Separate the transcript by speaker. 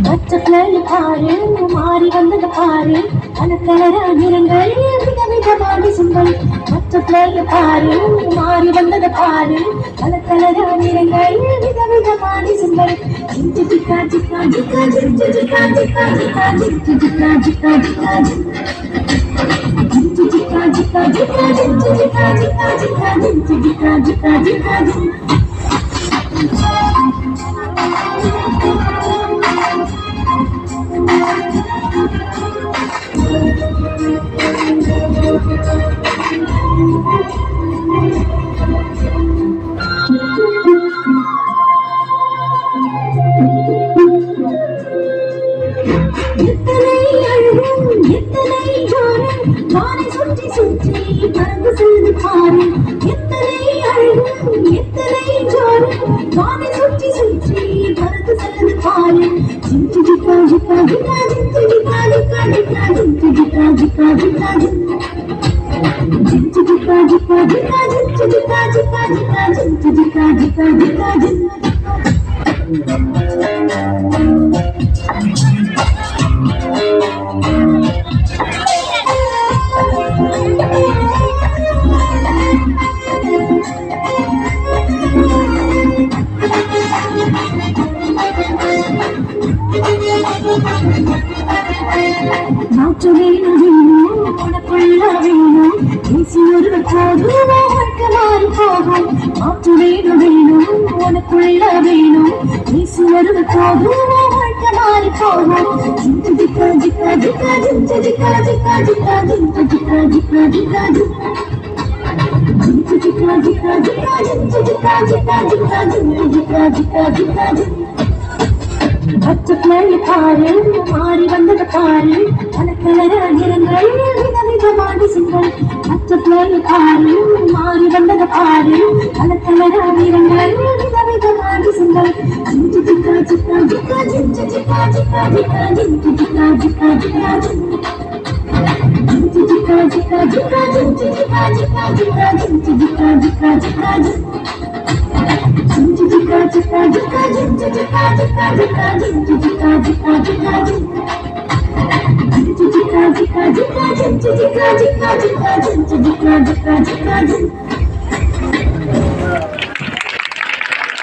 Speaker 1: butterfly பாரு மாறி வந்தது பாரு கலக்கலர நிறங்கள் விதவிதமான சிம்பல் பட்டர்ஃப்ளை பாரு மாறி வந்தது பாரு கலக்கலர நிறங்கள் விதவிதமான symbol Zika Zika Zika Zika Zika Zika Zika Zika Zika Zika வானை சுற்றி சுற்றி பறந்து செல்வது பாரு எத்தனை அழகும் எத்தனை ஜோரும் வானை சுற்றி சுற்றி பறந்து செல்வது பாரு ஜிங்கு ஜிக்கா ஜிக்கா ஜிக்கா ஜிங்கு ஜிக்கா ஜிக்கா ஜிக்கா ஜிங்கு ஜிக்கா ஜிக்கா ஜிக்கா ஜிங்கு ஜிக்கா ஜிக்கா ஜிக்கா ஜிங்கு ஜிக்கா ஜிக்கா ஜிக்கா ஜிங்கு ஜிக்கா ஜிக்கா ஜிக்கா நாற்று வேணும் வேணும் உனக்குள்ள வேணும் பேசி ஒருவர் போதும் வாழ்க்கை மாறி போகும் நாற்று வேணும் வேணும் உனக்குள்ள வேணும் பேசி ஒருவர் போதும் வாழ்க்கை மாறி போகும் ஜிங்கு ஜிக்கா ஜிக்கா ஜிக்கா ஜிங்கு ஜிக்கா ஜிக்கா ஜிக்கா ஜிங்கு ஜிக்கா ஜிக்கா ஜிக்கா ஜிங்கு ஜிக்கா ஜிக்கா ஜிக்கா ஜிங்கு ஜிக்கா ஜிக்கா ஜிக்கா ஜிங்கு ஜிக்கா ஜிக்கா ஜிக்கா பட்டர்ஃப்ளை பாரு மாறி வந்தது பாரு கலக்கலர நிறங்கள் விதவிதமான சிம்பல் பட்டர்ஃப்ளை பாரு மாறி வந்தது பாரு கலக்கலர நிறங்கள் விதவிதமான சிம்பல் ஜிங்கு ஜிக்கா ஜிக்கா ஜிக்கா ஜிங்கு ஜிக்கா ஜிக்கா ஜிக்கா ஜிங்கு ஜிக்கா ஜிக்கா ஜிக்கா ஜிங்கு ஜிக்கா ஜிக்கா ஜிக்கா ஜிங்கு ஜிக்கா ஜிக்கா ஜிக்கா ஜிங்கு ஜிக்கா ஜிக்கா ஜிக்கா ஜிங்கு ஜிக்கா ஜிக்கா ஜிக்கா ஜிங்கு ஜிக்கா ஜிக்கா ஜிக்கா ஜிங்கு ஜிக்கா ஜிக்கா ஜிக்கா ஜிங்கு ஜிக்கா ஜிக்கா ஜிக்கா ஜிங்கு Zika Zika Zika ஜிங்கு Zika Zika Zika